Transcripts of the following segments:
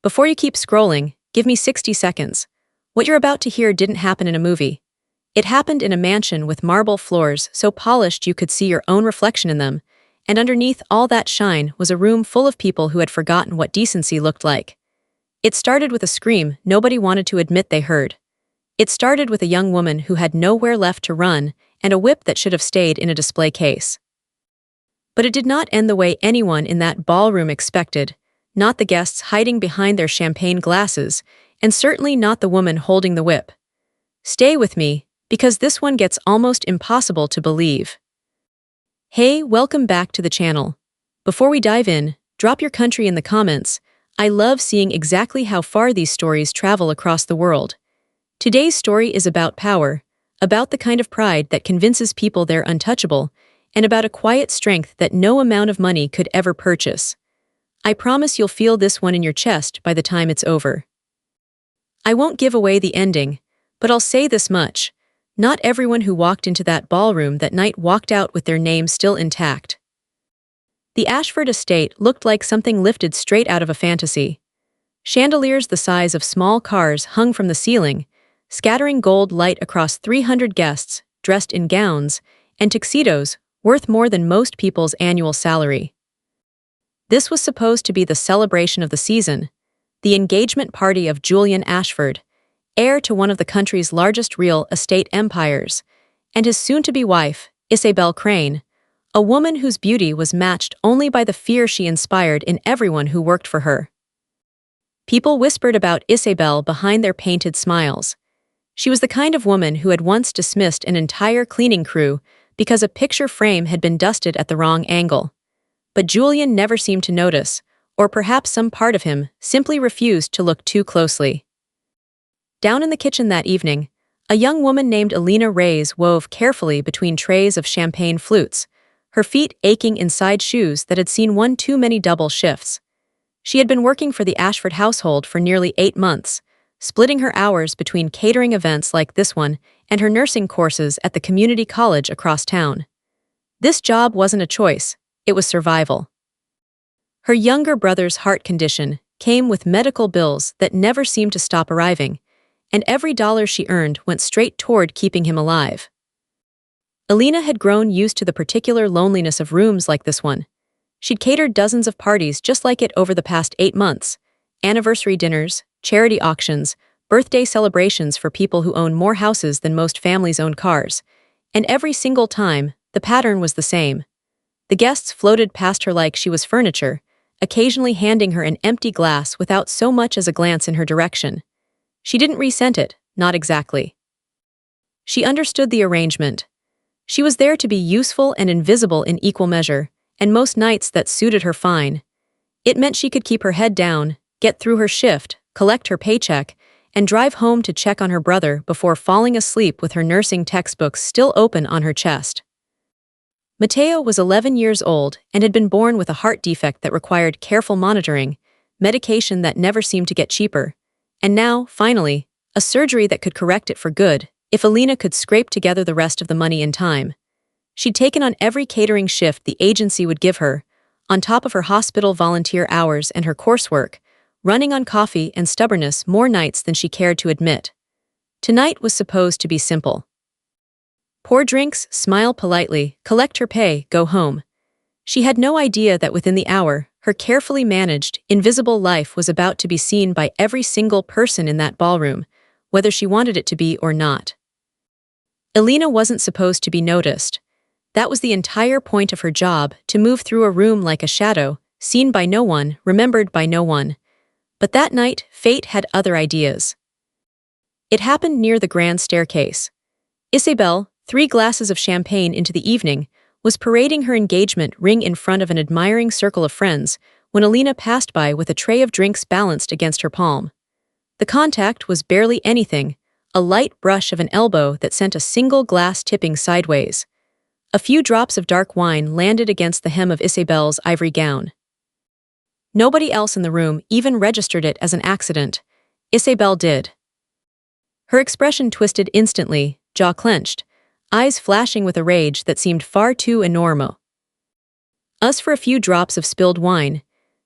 Before you keep scrolling, give me 60 seconds. What you're about to hear didn't happen in a movie. It happened in a mansion with marble floors so polished you could see your own reflection in them, and underneath all that shine was a room full of people who had forgotten what decency looked like. It started with a scream nobody wanted to admit they heard. It started with a young woman who had nowhere left to run and a whip that should have stayed in a display case. But it did not end the way anyone in that ballroom expected, not the guests hiding behind their champagne glasses, and certainly not the woman holding the whip. Stay with me, because this one gets almost impossible to believe. Hey, welcome back to the channel. Before we dive in, drop your country in the comments. I love seeing exactly how far these stories travel across the world. Today's story is about power, about the kind of pride that convinces people they're untouchable, and about a quiet strength that no amount of money could ever purchase. I promise you'll feel this one in your chest by the time it's over. I won't give away the ending, but I'll say this much. Not everyone who walked into that ballroom that night walked out with their name still intact. The Ashford estate looked like something lifted straight out of a fantasy. Chandeliers the size of small cars hung from the ceiling, scattering gold light across 300 guests dressed in gowns and tuxedos worth more than most people's annual salary. This was supposed to be the celebration of the season, the engagement party of Julian Ashford, heir to one of the country's largest real estate empires, and his soon-to-be wife, Isabel Crane, a woman whose beauty was matched only by the fear she inspired in everyone who worked for her. People whispered about Isabel behind their painted smiles. She was the kind of woman who had once dismissed an entire cleaning crew because a picture frame had been dusted at the wrong angle. But Julian never seemed to notice, or perhaps some part of him simply refused to look too closely. Down in the kitchen that evening, a young woman named Elena Reyes wove carefully between trays of champagne flutes, her feet aching inside shoes that had seen one too many double shifts. She had been working for the Ashford household for nearly 8 months, splitting her hours between catering events like this one and her nursing courses at the community college across town. This job wasn't a choice, it was survival. Her younger brother's heart condition came with medical bills that never seemed to stop arriving, and every dollar she earned went straight toward keeping him alive. Elena had grown used to the particular loneliness of rooms like this one. She'd catered dozens of parties just like it over the past 8 months, anniversary dinners, charity auctions, birthday celebrations for people who own more houses than most families own cars, and every single time, the pattern was the same. The guests floated past her like she was furniture, occasionally handing her an empty glass without so much as a glance in her direction. She didn't resent it, not exactly. She understood the arrangement. She was there to be useful and invisible in equal measure, and most nights that suited her fine. It meant she could keep her head down, get through her shift, collect her paycheck, and drive home to check on her brother before falling asleep with her nursing textbooks still open on her chest. Mateo was 11 years old and had been born with a heart defect that required careful monitoring, medication that never seemed to get cheaper, and now, finally, a surgery that could correct it for good if Elena could scrape together the rest of the money in time. She'd taken on every catering shift the agency would give her, on top of her hospital volunteer hours and her coursework, running on coffee and stubbornness more nights than she cared to admit. Tonight was supposed to be simple. Pour drinks, smile politely, collect her pay, go home. She had no idea that within the hour, her carefully managed, invisible life was about to be seen by every single person in that ballroom, whether she wanted it to be or not. Elena wasn't supposed to be noticed. That was the entire point of her job, to move through a room like a shadow, seen by no one, remembered by no one. But that night, fate had other ideas. It happened near the grand staircase. Isabel, 3 glasses of champagne into the evening, was parading her engagement ring in front of an admiring circle of friends when Elena passed by with a tray of drinks balanced against her palm. The contact was barely anything, a light brush of an elbow that sent a single glass tipping sideways. A few drops of dark wine landed against the hem of Isabel's ivory gown. Nobody else in the room even registered it as an accident. Isabel did. Her expression twisted instantly, jaw clenched, eyes flashing with a rage that seemed far too enormous. Us for a few drops of spilled wine.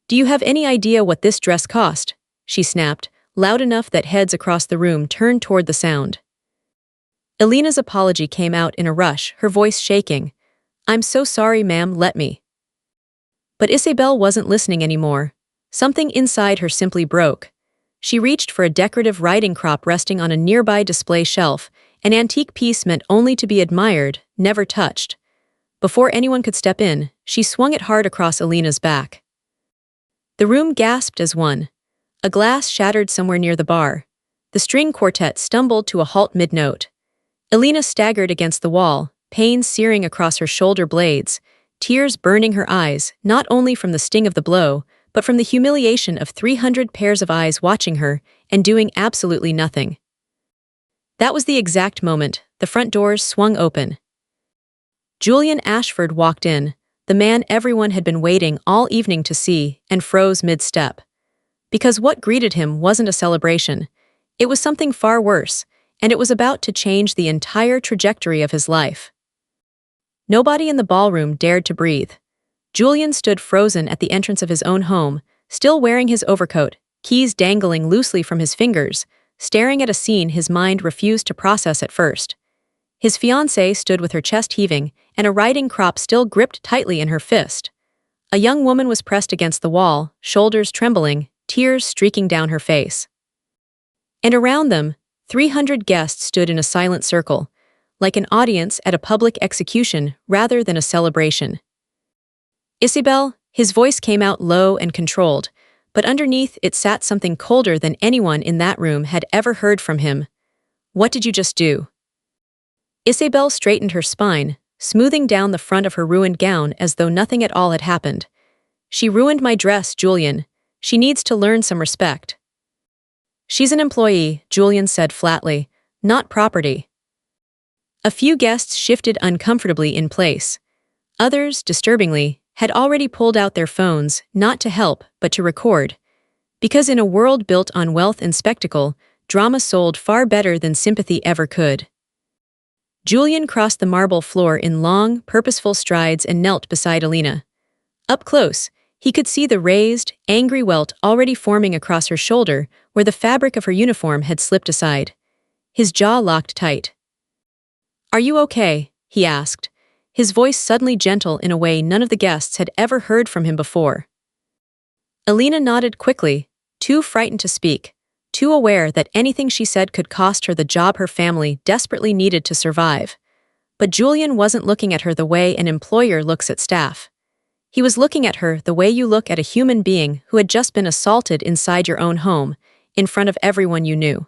Do you have any idea what this dress cost? she snapped, loud enough that heads across the room turned toward the sound. Elena's apology came out in a rush, her voice shaking. "I'm so sorry, ma'am, let me." But Isabel wasn't listening anymore. Something inside her simply broke. She reached for a decorative riding crop resting on a nearby display shelf, an antique piece meant only to be admired, never touched. Before anyone could step in, she swung it hard across Elena's back. The room gasped as one. A glass shattered somewhere near the bar. The string quartet stumbled to a halt mid-note. Elena staggered against the wall, pain searing across her shoulder blades, tears burning her eyes, not only from the sting of the blow, but from the humiliation of 300 pairs of eyes watching her and doing absolutely nothing. That was the exact moment the front doors swung open. Julian Ashford walked in, the man everyone had been waiting all evening to see, and froze mid-step. Because what greeted him wasn't a celebration. It was something far worse, and it was about to change the entire trajectory of his life. Nobody in the ballroom dared to breathe. Julian stood frozen at the entrance of his own home, still wearing his overcoat, keys dangling loosely from his fingers, staring at a scene his mind refused to process at first. His fiancée stood with her chest heaving and a riding crop still gripped tightly in her fist. A young woman was pressed against the wall, shoulders trembling, tears streaking down her face. And around them, 300 guests stood in a silent circle, like an audience at a public execution rather than a celebration. "Isabel," his voice came out low and controlled, but underneath it sat something colder than anyone in that room had ever heard from him. "What did you just do?" Isabel straightened her spine, smoothing down the front of her ruined gown as though nothing at all had happened. "She ruined my dress, Julian. She needs to learn some respect." "She's an employee," Julian said flatly, "not property." A few guests shifted uncomfortably in place. Others, disturbingly, had already pulled out their phones, not to help, but to record. Because in a world built on wealth and spectacle, drama sold far better than sympathy ever could. Julian crossed the marble floor in long, purposeful strides and knelt beside Elena. Up close, he could see the raised, angry welt already forming across her shoulder where the fabric of her uniform had slipped aside. His jaw locked tight. "Are you okay?" he asked, his voice suddenly gentle in a way none of the guests had ever heard from him before. Elena nodded quickly, too frightened to speak, too aware that anything she said could cost her the job her family desperately needed to survive. But Julian wasn't looking at her the way an employer looks at staff. He was looking at her the way you look at a human being who had just been assaulted inside your own home, in front of everyone you knew.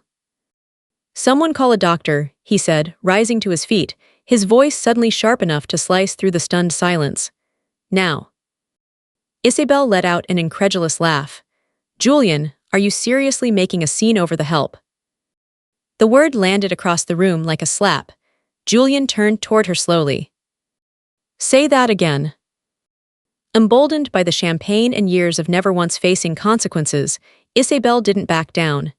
"Someone call a doctor," he said, rising to his feet, his voice suddenly sharp enough to slice through the stunned silence. "Now." Isabel let out an incredulous laugh. "Julian, are you seriously making a scene over the help?" The word landed across the room like a slap. Julian turned toward her slowly. "Say that again." Emboldened by the champagne and years of never once facing consequences, Isabel didn't back down.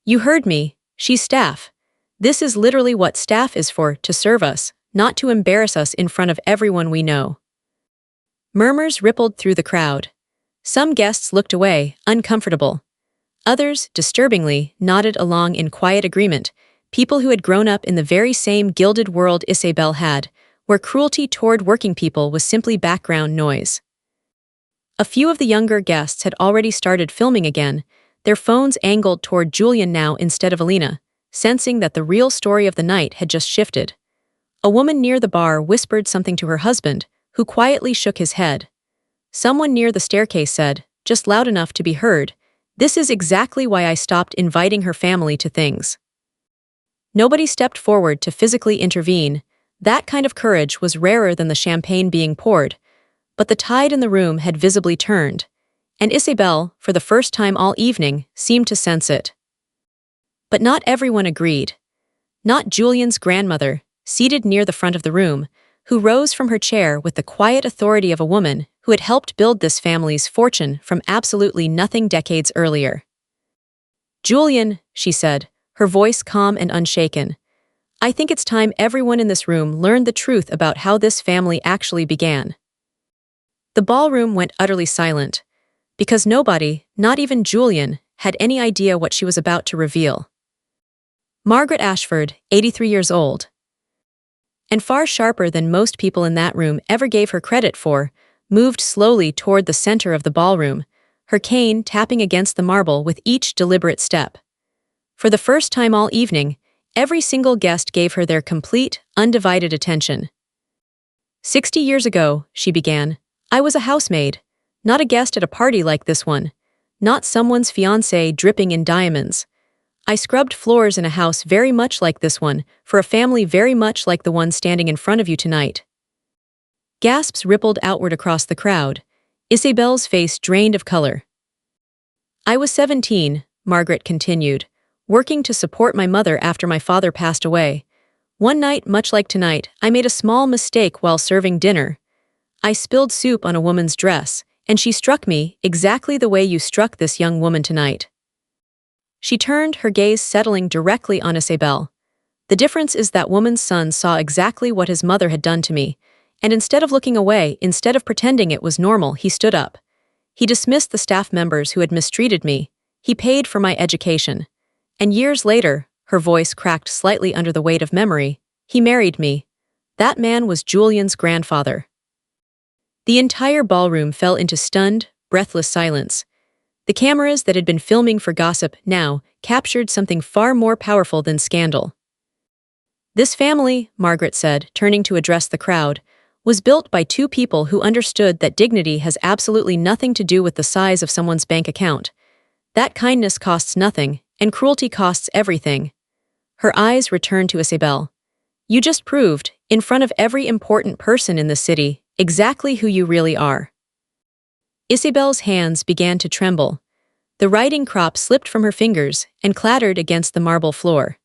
"You heard me. She's staff. This is literally what staff is for, to serve us, not to embarrass us in front of everyone we know." Murmurs rippled through the crowd. Some guests looked away, uncomfortable. Others, disturbingly, nodded along in quiet agreement, people who had grown up in the very same gilded world Isabel had, where cruelty toward working people was simply background noise. A few of the younger guests had already started filming again, their phones angled toward Julian now instead of Elena, sensing that the real story of the night had just shifted. A woman near the bar whispered something to her husband, who quietly shook his head. Someone near the staircase said, just loud enough to be heard, "This is exactly why I stopped inviting her family to things." Nobody stepped forward to physically intervene. That kind of courage was rarer than the champagne being poured, but the tide in the room had visibly turned, and Isabel, for the first time all evening, seemed to sense it. But not everyone agreed. Not Julian's grandmother, seated near the front of the room, who rose from her chair with the quiet authority of a woman who had helped build this family's fortune from absolutely nothing decades earlier. "Julian," she said, her voice calm and unshaken, "I think it's time everyone in this room learned the truth about how this family actually began." The ballroom went utterly silent, because nobody, not even Julian, had any idea what she was about to reveal. Margaret Ashford, 83 years old, and far sharper than most people in that room ever gave her credit for, moved slowly toward the center of the ballroom, her cane tapping against the marble with each deliberate step. For the first time all evening, every single guest gave her their complete, undivided attention. 60 years ago, she began, I was a housemaid, not a guest at a party like this one, not someone's fiancée dripping in diamonds. I scrubbed floors in a house very much like this one, for a family very much like the one standing in front of you tonight. Gasps rippled outward across the crowd. Isabel's face drained of color. I was 17, Margaret continued, working to support my mother after my father passed away. One night, much like tonight, I made a small mistake while serving dinner. I spilled soup on a woman's dress, and she struck me exactly the way you struck this young woman tonight. She turned, her gaze settling directly on Isabel. The difference is that woman's son saw exactly what his mother had done to me, and instead of looking away, instead of pretending it was normal, he stood up. He dismissed the staff members who had mistreated me. He paid for my education. And years later, her voice cracked slightly under the weight of memory, he married me. That man was Julian's grandfather. The entire ballroom fell into stunned, breathless silence. The cameras that had been filming for gossip now captured something far more powerful than scandal. This family, Margaret said, turning to address the crowd, was built by two people who understood that dignity has absolutely nothing to do with the size of someone's bank account. That kindness costs nothing, and cruelty costs everything. Her eyes returned to Isabel. You just proved, in front of every important person in the city, exactly who you really are. Isabel's hands began to tremble. The writing crop slipped from her fingers and clattered against the marble floor.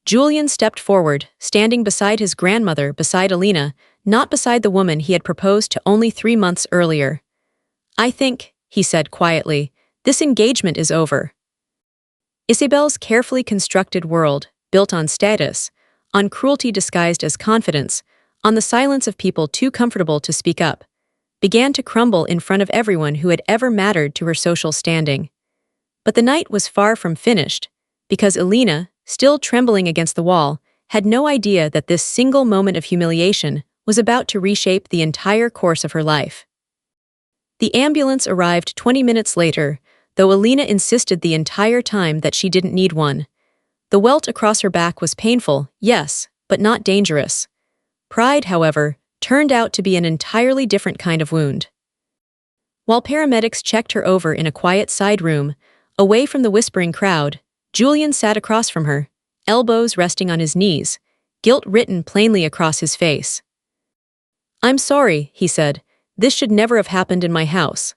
Julian stepped forward, standing beside his grandmother, beside Alina, not beside the woman he had proposed to only 3 months earlier. I think, he said quietly, this engagement is over. Isabel's carefully constructed world, built on status, on cruelty disguised as confidence, on the silence of people too comfortable to speak up, began to crumble in front of everyone who had ever mattered to her social standing. But the night was far from finished, because Alina, still trembling against the wall, had no idea that this single moment of humiliation was about to reshape the entire course of her life. The ambulance arrived 20 minutes later, though Alina insisted the entire time that she didn't need one. The welt across her back was painful, yes, but not dangerous. Pride, however, turned out to be an entirely different kind of wound. While paramedics checked her over in a quiet side room, away from the whispering crowd, Julian sat across from her, elbows resting on his knees, guilt written plainly across his face. I'm sorry, he said. This should never have happened in my house.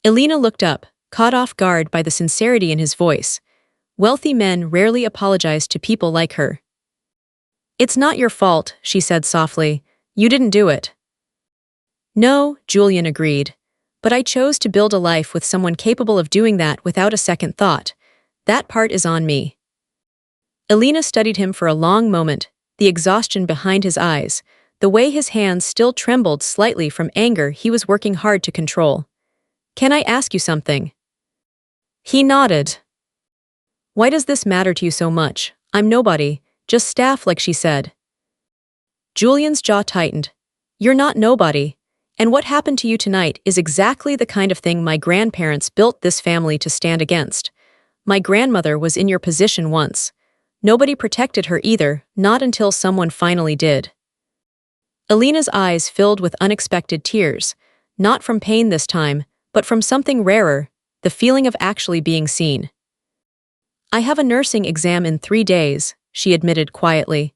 Alina looked up, caught off guard by the sincerity in his voice. Wealthy men rarely apologized to people like her. It's not your fault, she said softly. You didn't do it. No, Julian agreed. But I chose to build a life with someone capable of doing that without a second thought. That part is on me. Alina studied him for a long moment, the exhaustion behind his eyes, the way his hands still trembled slightly from anger he was working hard to control. Can I ask you something? He nodded. Why does this matter to you so much? I'm nobody, just staff like she said. Julian's jaw tightened. You're not nobody, and what happened to you tonight is exactly the kind of thing my grandparents built this family to stand against. My grandmother was in your position once. Nobody protected her either, not until someone finally did. Alina's eyes filled with unexpected tears, not from pain this time, but from something rarer, the feeling of actually being seen. I have a nursing exam in 3 days, she admitted quietly.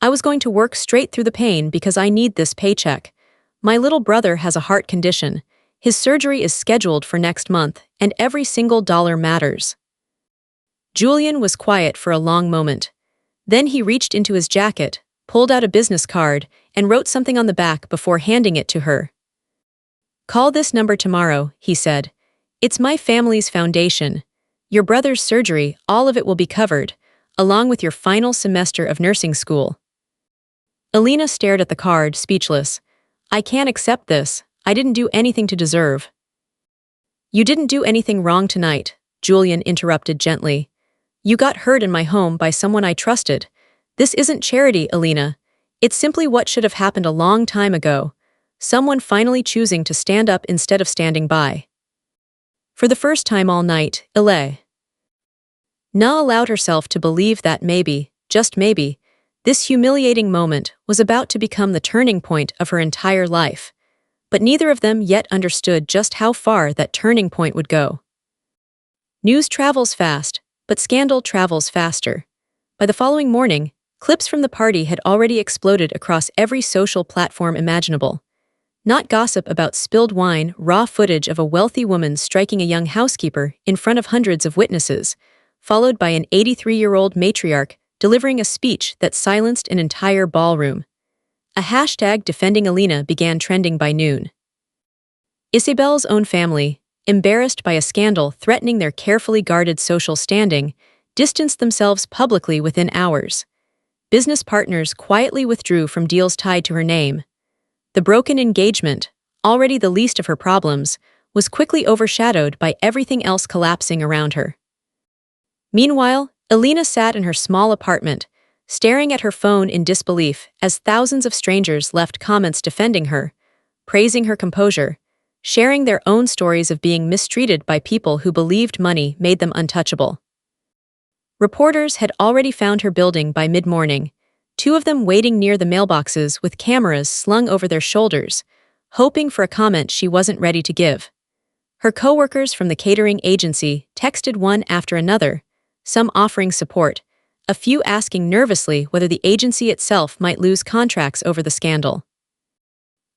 I was going to work straight through the pain because I need this paycheck. My little brother has a heart condition. His surgery is scheduled for next month, and every single dollar matters. Julian was quiet for a long moment. Then he reached into his jacket, pulled out a business card, and wrote something on the back before handing it to her. Call this number tomorrow, he said. It's my family's foundation. Your brother's surgery, all of it will be covered, along with your final semester of nursing school. Alina stared at the card, speechless. I can't accept this. I didn't do anything to deserve. You didn't do anything wrong tonight, Julian interrupted gently. You got hurt in my home by someone I trusted. This isn't charity, Alina. It's simply what should have happened a long time ago. Someone finally choosing to stand up instead of standing by. For the first time all night, Na allowed herself to believe that maybe, just maybe, this humiliating moment was about to become the turning point of her entire life. But neither of them yet understood just how far that turning point would go. News travels fast, but scandal travels faster. By the following morning, clips from the party had already exploded across every social platform imaginable. Not gossip about spilled wine, raw footage of a wealthy woman striking a young housekeeper in front of hundreds of witnesses, followed by an 83-year-old matriarch delivering a speech that silenced an entire ballroom. A hashtag defending Alina began trending by noon. Isabel's own family, embarrassed by a scandal threatening their carefully guarded social standing, distanced themselves publicly within hours. Business partners quietly withdrew from deals tied to her name. The broken engagement, already the least of her problems, was quickly overshadowed by everything else collapsing around her. Meanwhile, Alina sat in her small apartment, staring at her phone in disbelief as thousands of strangers left comments defending her, praising her composure, sharing their own stories of being mistreated by people who believed money made them untouchable. Reporters had already found her building by mid-morning, two of them waiting near the mailboxes with cameras slung over their shoulders, hoping for a comment she wasn't ready to give. Her co-workers from the catering agency texted one after another, some offering support, a few asking nervously whether the agency itself might lose contracts over the scandal.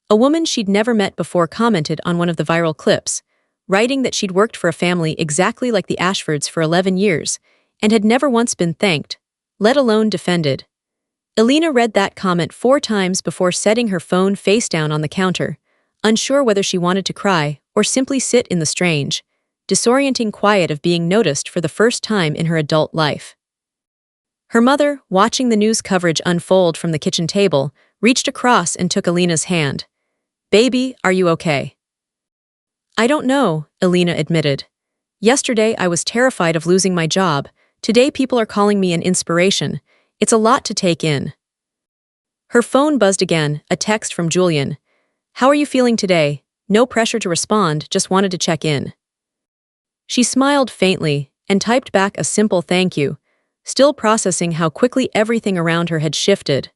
A woman she'd never met before commented on one of the viral clips, writing that she'd worked for a family exactly like the Ashfords for 11 years and had never once been thanked, let alone defended. Alina read that comment 4 times before setting her phone face down on the counter, unsure whether she wanted to cry or simply sit in the strange, disorienting quiet of being noticed for the first time in her adult life. Her mother, watching the news coverage unfold from the kitchen table, reached across and took Alina's hand. "Baby, are you okay?" "I don't know," Alina admitted. "Yesterday I was terrified of losing my job. Today people are calling me an inspiration. It's a lot to take in." Her phone buzzed again, a text from Julian. "How are you feeling today? No pressure to respond, just wanted to check in." She smiled faintly and typed back a simple thank you, still processing how quickly everything around her had shifted.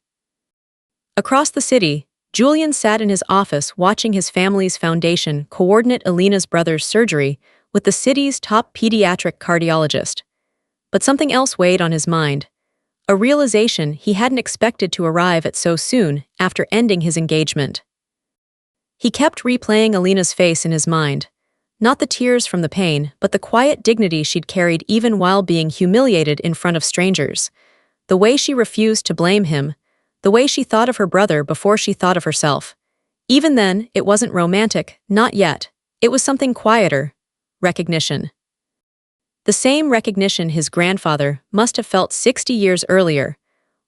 Across the city, Julian sat in his office watching his family's foundation coordinate Alina's brother's surgery with the city's top pediatric cardiologist. But something else weighed on his mind, a realization he hadn't expected to arrive at so soon after ending his engagement. He kept replaying Alina's face in his mind, not the tears from the pain, but the quiet dignity she'd carried even while being humiliated in front of strangers, the way she refused to blame him, the way she thought of her brother before she thought of herself. Even then, it wasn't romantic, not yet. It was something quieter. Recognition. The same recognition his grandfather must have felt 60 years earlier,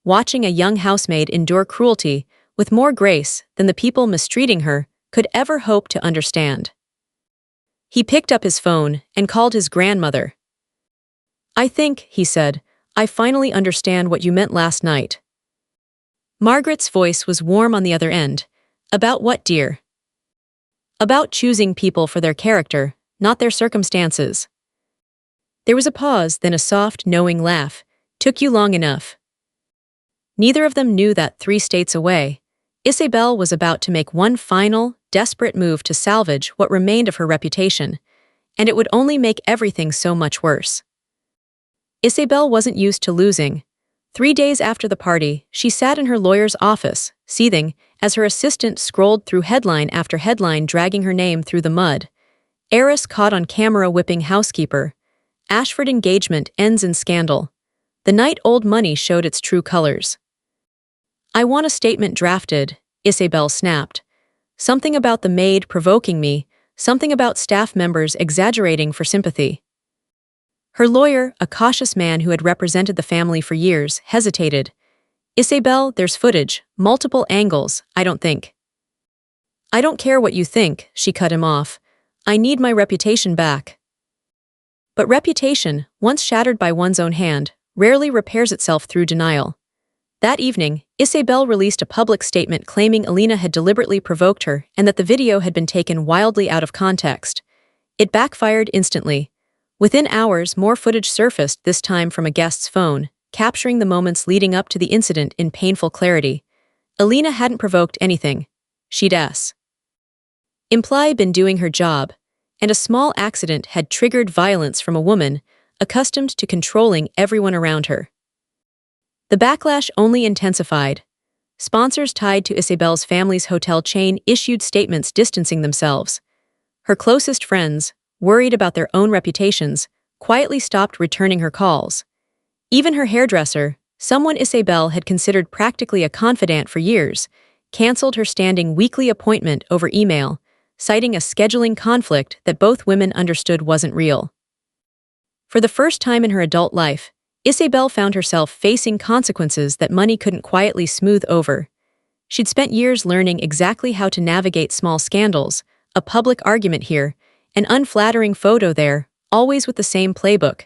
watching a young housemaid endure cruelty with more grace than the people mistreating her could ever hope to understand. He picked up his phone and called his grandmother. "I think," he said, "I finally understand what you meant last night." Margaret's voice was warm on the other end. "About what, dear?" "About choosing people for their character, not their circumstances." There was a pause, then a soft, knowing laugh. "Took you long enough." Neither of them knew that 3 states away, Isabel was about to make one final, desperate move to salvage what remained of her reputation, and it would only make everything so much worse. Isabel wasn't used to losing. 3 days after the party, she sat in her lawyer's office, seething, as her assistant scrolled through headline after headline dragging her name through the mud. Heiress caught on camera whipping housekeeper. Ashford engagement ends in scandal. The night old money showed its true colors. "I want a statement drafted," Isabel snapped. "Something about the maid provoking me, something about staff members exaggerating for sympathy." Her lawyer, a cautious man who had represented the family for years, hesitated. "Isabel, there's footage, multiple angles, I don't think." "I don't care what you think," she cut him off. I need my reputation back. But reputation, once shattered by one's own hand, rarely repairs itself through denial. That evening, Isabel released a public statement claiming Alina had deliberately provoked her and that the video had been taken wildly out of context. It backfired instantly. Within hours, more footage surfaced, this time from a guest's phone, capturing the moments leading up to the incident in painful clarity. Alina hadn't provoked anything. She'd been doing her job, and a small accident had triggered violence from a woman accustomed to controlling everyone around her. The backlash only intensified. Sponsors tied to Isabel's family's hotel chain issued statements distancing themselves. Her closest friends, worried about their own reputations, quietly stopped returning her calls. Even her hairdresser, someone Isabel had considered practically a confidant for years, canceled her standing weekly appointment over email, citing a scheduling conflict that both women understood wasn't real. For the first time in her adult life, Isabel found herself facing consequences that money couldn't quietly smooth over. She'd spent years learning exactly how to navigate small scandals, a public argument here, an unflattering photo there, always with the same playbook.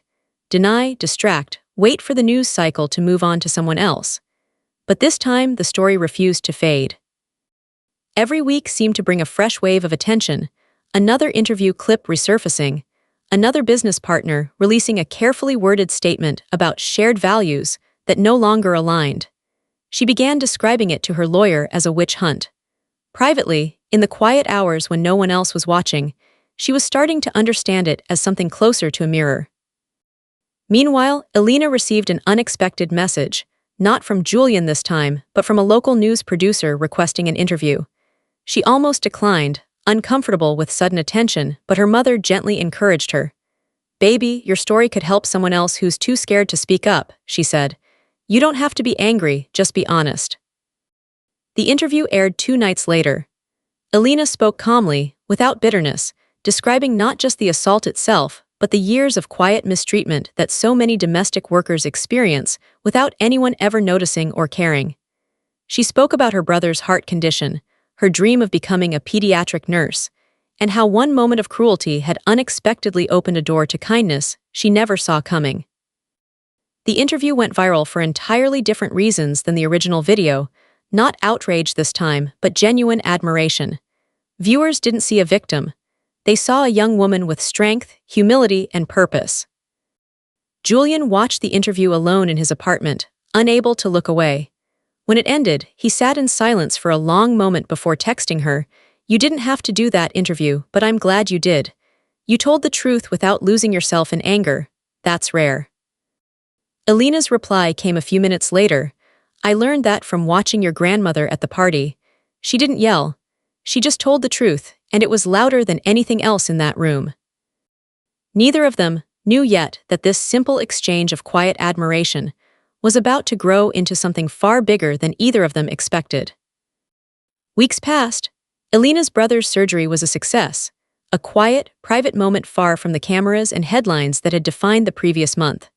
Deny, distract, wait for the news cycle to move on to someone else. But this time, the story refused to fade. Every week seemed to bring a fresh wave of attention, another interview clip resurfacing, another business partner releasing a carefully worded statement about shared values that no longer aligned. She began describing it to her lawyer as a witch hunt. Privately, in the quiet hours when no one else was watching, she was starting to understand it as something closer to a mirror. Meanwhile, Alina received an unexpected message, not from Julian this time, but from a local news producer requesting an interview. She almost declined, uncomfortable with sudden attention, but her mother gently encouraged her. "Baby, your story could help someone else who's too scared to speak up," she said. "You don't have to be angry, just be honest." The interview aired 2 nights later. Alina spoke calmly, without bitterness, describing not just the assault itself, but the years of quiet mistreatment that so many domestic workers experience without anyone ever noticing or caring. She spoke about her brother's heart condition, her dream of becoming a pediatric nurse, and how one moment of cruelty had unexpectedly opened a door to kindness she never saw coming. The interview went viral for entirely different reasons than the original video, not outrage this time, but genuine admiration. Viewers didn't see a victim. They saw a young woman with strength, humility, and purpose. Julian watched the interview alone in his apartment, unable to look away. When it ended, he sat in silence for a long moment before texting her, "You didn't have to do that interview, but I'm glad you did. You told the truth without losing yourself in anger. That's rare." Alina's reply came a few minutes later. "I learned that from watching your grandmother at the party. She didn't yell. She just told the truth, and it was louder than anything else in that room." Neither of them knew yet that this simple exchange of quiet admiration was about to grow into something far bigger than either of them expected. Weeks passed. Alina's brother's surgery was a success, a quiet, private moment far from the cameras and headlines that had defined the previous month.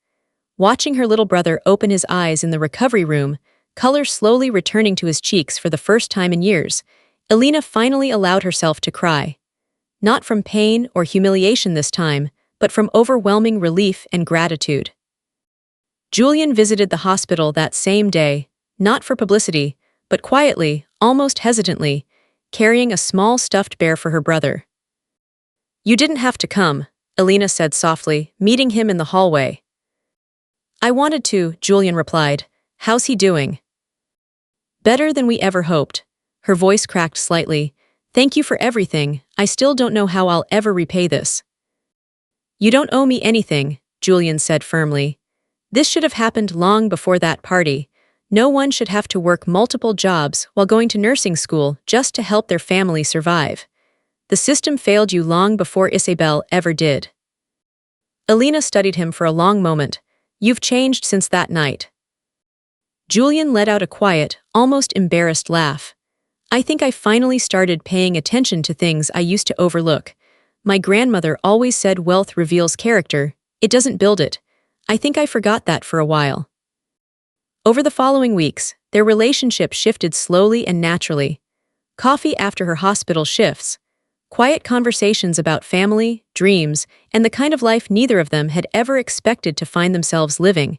Watching her little brother open his eyes in the recovery room, color slowly returning to his cheeks for the first time in years, Alina finally allowed herself to cry. Not from pain or humiliation this time, but from overwhelming relief and gratitude. Julian visited the hospital that same day, not for publicity, but quietly, almost hesitantly, carrying a small stuffed bear for her brother. "You didn't have to come," Alina said softly, meeting him in the hallway. "I wanted to," Julian replied. "How's he doing?" "Better than we ever hoped." Her voice cracked slightly. "Thank you for everything. I still don't know how I'll ever repay this." "You don't owe me anything," Julian said firmly. "This should have happened long before that party. No one should have to work multiple jobs while going to nursing school just to help their family survive. The system failed you long before Isabel ever did." Alina studied him for a long moment. "You've changed since that night." Julian let out a quiet, almost embarrassed laugh. "I think I finally started paying attention to things I used to overlook. My grandmother always said wealth reveals character, it doesn't build it. I think I forgot that for a while." Over the following weeks, their relationship shifted slowly and naturally. Coffee after her hospital shifts, Quiet conversations about family, dreams, and the kind of life neither of them had ever expected to find themselves living.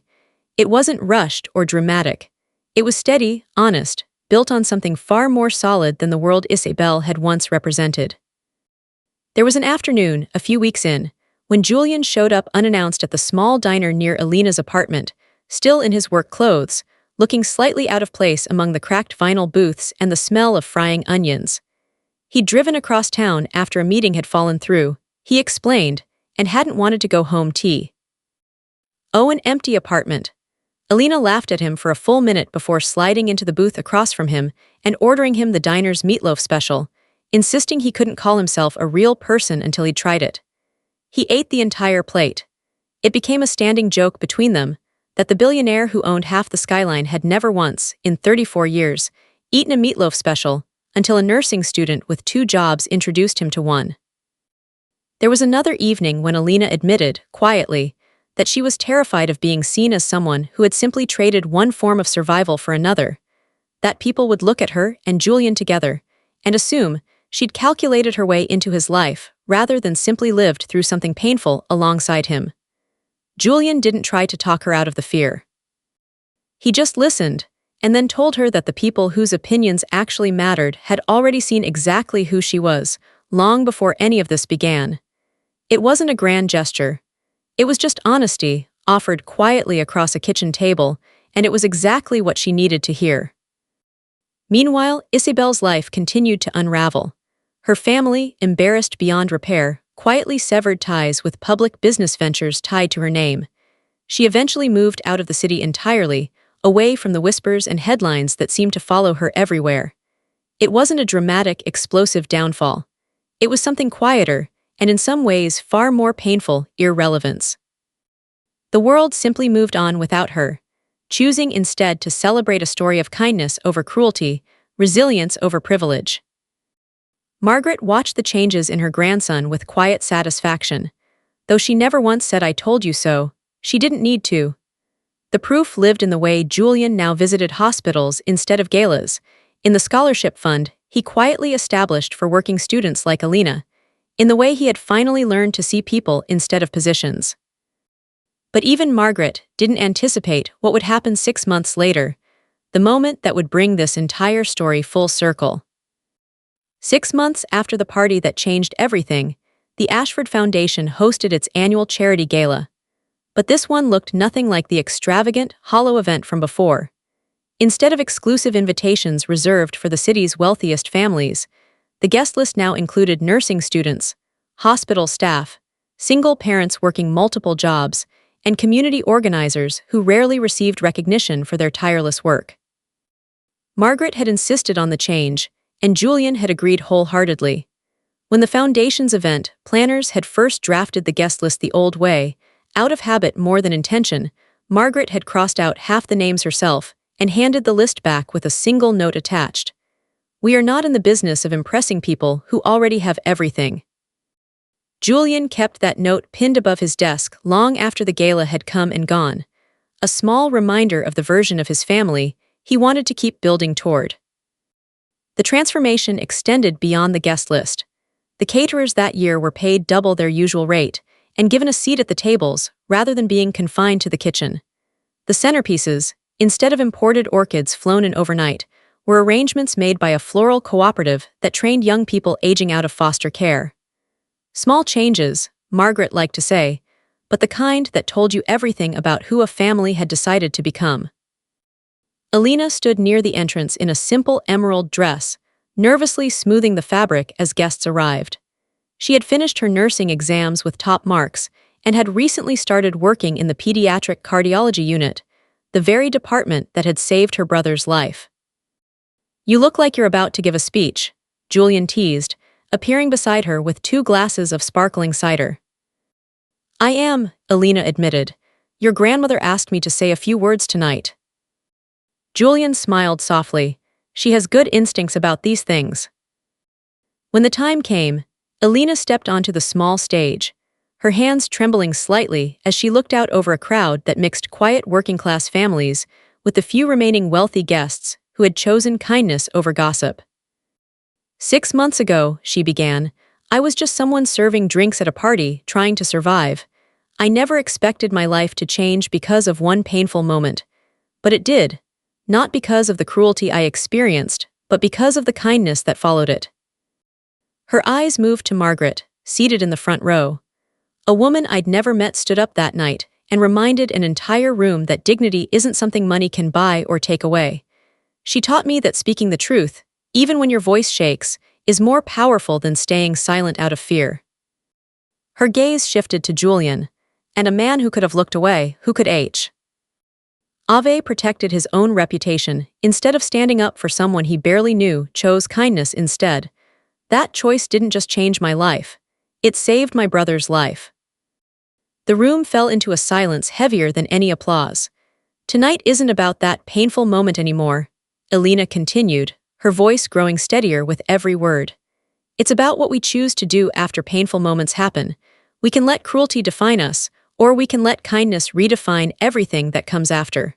It wasn't rushed or dramatic. It was steady, honest, built on something far more solid than the world Isabel had once represented. There was an afternoon, a few weeks in, when Julian showed up unannounced at the small diner near Alina's apartment, still in his work clothes, looking slightly out of place among the cracked vinyl booths and the smell of frying onions. He'd driven across town after a meeting had fallen through, he explained, and hadn't wanted to go home tea. Oh, an empty apartment. Alina laughed at him for a full minute before sliding into the booth across from him and ordering him the diner's meatloaf special, insisting he couldn't call himself a real person until he'd tried it. He ate the entire plate. It became a standing joke between them that the billionaire who owned half the skyline had never once, in 34 years, eaten a meatloaf special until a nursing student with 2 jobs introduced him to one. There was another evening when Alina admitted, quietly, that she was terrified of being seen as someone who had simply traded one form of survival for another, that people would look at her and Julian together and assume she'd calculated her way into his life rather than simply lived through something painful alongside him. Julian didn't try to talk her out of the fear. He just listened, and then told her that the people whose opinions actually mattered had already seen exactly who she was, long before any of this began. It wasn't a grand gesture. It was just honesty, offered quietly across a kitchen table, and it was exactly what she needed to hear. Meanwhile, Isabel's life continued to unravel. Her family, embarrassed beyond repair, quietly severed ties with public business ventures tied to her name. She eventually moved out of the city entirely, away from the whispers and headlines that seemed to follow her everywhere. It wasn't a dramatic, explosive downfall. It was something quieter, and in some ways far more painful, irrelevance. The world simply moved on without her, choosing instead to celebrate a story of kindness over cruelty, resilience over privilege. Margaret watched the changes in her grandson with quiet satisfaction. Though she never once said "I told you so," she didn't need to. The proof lived in the way Julian now visited hospitals instead of galas, in the scholarship fund he quietly established for working students like Alina, in the way he had finally learned to see people instead of positions. But even Margaret didn't anticipate what would happen 6 months later, the moment that would bring this entire story full circle. 6 months after the party that changed everything, the Ashford Foundation hosted its annual charity gala. But this one looked nothing like the extravagant, hollow event from before. Instead of exclusive invitations reserved for the city's wealthiest families, the guest list now included nursing students, hospital staff, single parents working multiple jobs, and community organizers who rarely received recognition for their tireless work. Margaret had insisted on the change, and Julian had agreed wholeheartedly. When the Foundation's event, planners had first drafted the guest list the old way, out of habit more than intention, Margaret had crossed out half the names herself and handed the list back with a single note attached. "We are not in the business of impressing people who already have everything." Julian kept that note pinned above his desk long after the gala had come and gone, a small reminder of the version of his family he wanted to keep building toward. The transformation extended beyond the guest list. The caterers that year were paid double their usual rate and given a seat at the tables rather than being confined to the kitchen. The centerpieces, instead of imported orchids flown in overnight, were arrangements made by a floral cooperative that trained young people aging out of foster care. Small changes, Margaret liked to say, but the kind that told you everything about who a family had decided to become. Alina stood near the entrance in a simple emerald dress, nervously smoothing the fabric as guests arrived. She had finished her nursing exams with top marks and had recently started working in the pediatric cardiology unit, the very department that had saved her brother's life. "You look like you're about to give a speech," Julian teased, appearing beside her with 2 glasses of sparkling cider. "I am," Alina admitted. "Your grandmother asked me to say a few words tonight." Julian smiled softly. She has good instincts about these things. When the time came, Alina stepped onto the small stage, her hands trembling slightly as she looked out over a crowd that mixed quiet working-class families with the few remaining wealthy guests who had chosen kindness over gossip. 6 months ago, she began, I was just someone serving drinks at a party, trying to survive. I never expected my life to change because of one painful moment. But it did. Not because of the cruelty I experienced, but because of the kindness that followed it. Her eyes moved to Margaret, seated in the front row. A woman I'd never met stood up that night and reminded an entire room that dignity isn't something money can buy or take away. She taught me that speaking the truth, even when your voice shakes, is more powerful than staying silent out of fear. Her gaze shifted to Julian, and a man who could have looked away, who could H. Ave protected his own reputation, instead of standing up for someone he barely knew, chose kindness instead. That choice didn't just change my life. It saved my brother's life. The room fell into a silence heavier than any applause. Tonight isn't about that painful moment anymore, Elena continued, her voice growing steadier with every word. It's about what we choose to do after painful moments happen. We can let cruelty define us, or we can let kindness redefine everything that comes after.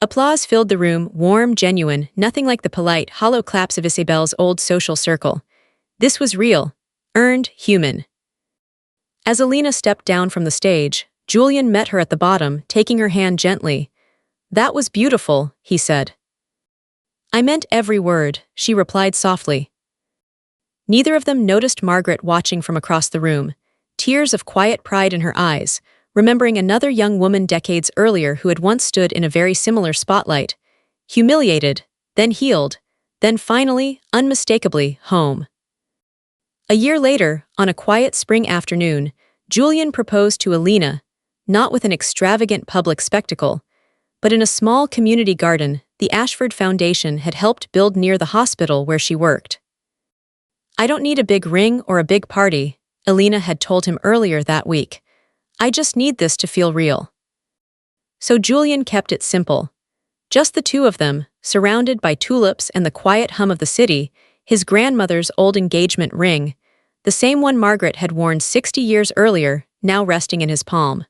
Applause filled the room, warm, genuine, nothing like the polite, hollow claps of Isabel's old social circle. This was real, earned, human. As Elena stepped down from the stage, Julian met her at the bottom, taking her hand gently. "That was beautiful," he said. "I meant every word," she replied softly. Neither of them noticed Margaret watching from across the room, tears of quiet pride in her eyes, remembering another young woman decades earlier who had once stood in a very similar spotlight, humiliated, then healed, then finally, unmistakably, home. A year later, on a quiet spring afternoon, Julian proposed to Elena, not with an extravagant public spectacle, but in a small community garden the Ashford Foundation had helped build near the hospital where she worked. "I don't need a big ring or a big party," Elena had told him earlier that week. "I just need this to feel real." So Julian kept it simple. Just the two of them, surrounded by tulips and the quiet hum of the city, his grandmother's old engagement ring, the same one Margaret had worn 60 years earlier, now resting in his palm.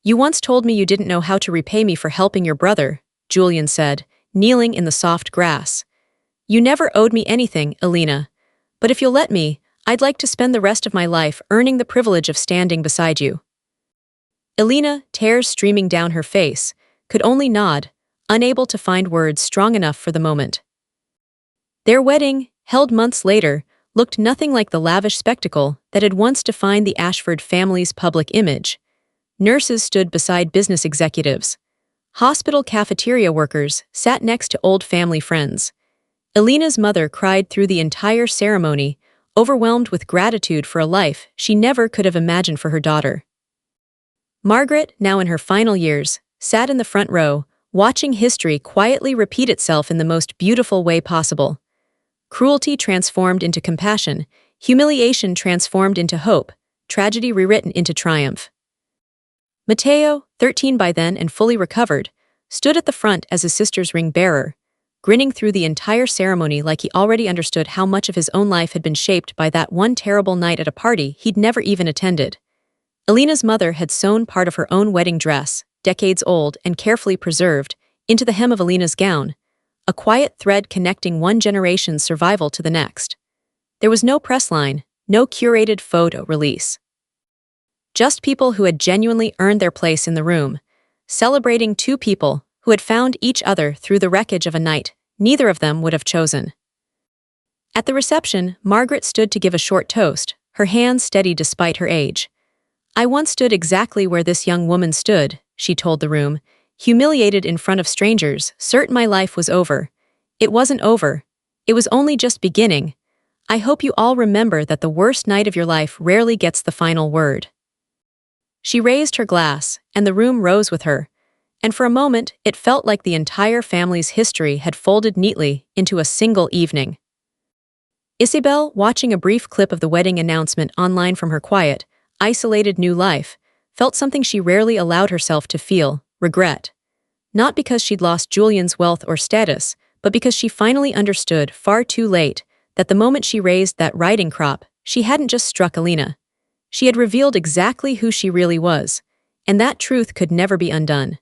"You once told me you didn't know how to repay me for helping your brother," Julian said, kneeling in the soft grass. "You never owed me anything, Elena. But if you'll let me, I'd like to spend the rest of my life earning the privilege of standing beside you." Elena, tears streaming down her face, could only nod, unable to find words strong enough for the moment. Their wedding, held months later, looked nothing like the lavish spectacle that had once defined the Ashford family's public image. Nurses stood beside business executives. Hospital cafeteria workers sat next to old family friends. Elena's mother cried through the entire ceremony, overwhelmed with gratitude for a life she never could have imagined for her daughter. Margaret, now in her final years, sat in the front row, watching history quietly repeat itself in the most beautiful way possible. Cruelty transformed into compassion, humiliation transformed into hope, tragedy rewritten into triumph. Matteo, 13 by then and fully recovered, stood at the front as his sister's ring-bearer, grinning through the entire ceremony like he already understood how much of his own life had been shaped by that one terrible night at a party he'd never even attended. Elena's mother had sewn part of her own wedding dress, decades old and carefully preserved, into the hem of Elena's gown, a quiet thread connecting one generation's survival to the next. There was no press line, no curated photo release. Just people who had genuinely earned their place in the room, celebrating two people who had found each other through the wreckage of a night neither of them would have chosen. At the reception, Margaret stood to give a short toast, her hands steady despite her age. "I once stood exactly where this young woman stood," she told the room, "humiliated in front of strangers, certain my life was over. It wasn't over. It was only just beginning. I hope you all remember that the worst night of your life rarely gets the final word." She raised her glass, and the room rose with her, and for a moment it felt like the entire family's history had folded neatly into a single evening. Isabel, watching a brief clip of the wedding announcement online from her quiet, isolated new life, felt something she rarely allowed herself to feel: regret. Not because she'd lost Julian's wealth or status, but because she finally understood, far too late, that the moment she raised that riding crop, she hadn't just struck Elena. She had revealed exactly who she really was, and that truth could never be undone.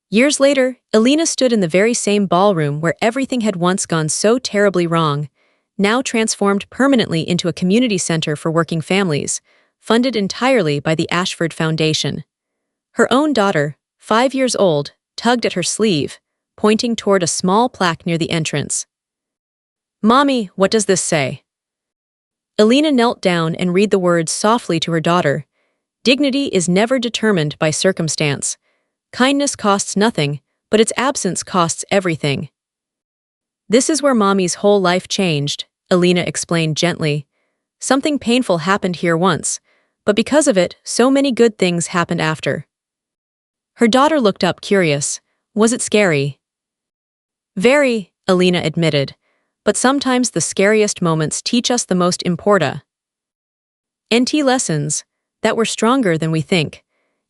Years later, Elena stood in the very same ballroom where everything had once gone so terribly wrong, now transformed permanently into a community center for working families, funded entirely by the Ashford Foundation. Her own daughter, 5 years old, tugged at her sleeve, pointing toward a small plaque near the entrance. "Mommy, what does this say?" Elena knelt down and read the words softly to her daughter. "Dignity is never determined by circumstance. Kindness costs nothing, but its absence costs everything." "This is where Mommy's whole life changed," Elena explained gently. "Something painful happened here once, but because of it, so many good things happened after." Her daughter looked up curious. "Was it scary?" "Very," Elena admitted, "but sometimes the scariest moments teach us the most important lessons, that we're stronger than we think,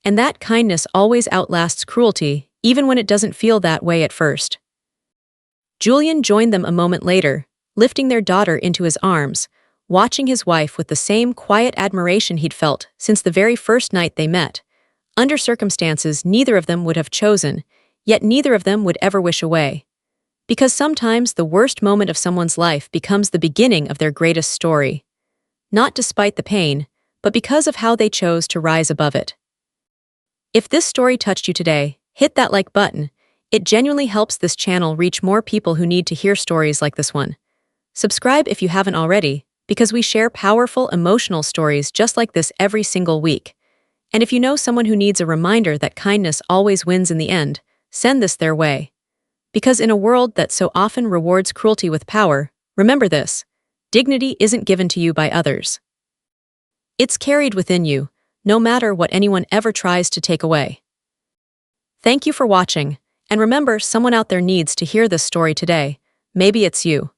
and that kindness always outlasts cruelty, even when it doesn't feel that way at first." Julian joined them a moment later, lifting their daughter into his arms, watching his wife with the same quiet admiration he'd felt since the very first night they met. Under circumstances neither of them would have chosen, yet neither of them would ever wish away. Because sometimes the worst moment of someone's life becomes the beginning of their greatest story. Not despite the pain, but because of how they chose to rise above it. If this story touched you today, hit that like button. It genuinely helps this channel reach more people who need to hear stories like this one. Subscribe if you haven't already, because we share powerful, emotional stories just like this every single week. And if you know someone who needs a reminder that kindness always wins in the end, send this their way. Because in a world that so often rewards cruelty with power, remember this: dignity isn't given to you by others. It's carried within you, no matter what anyone ever tries to take away. Thank you for watching, and remember, someone out there needs to hear this story today. Maybe it's you.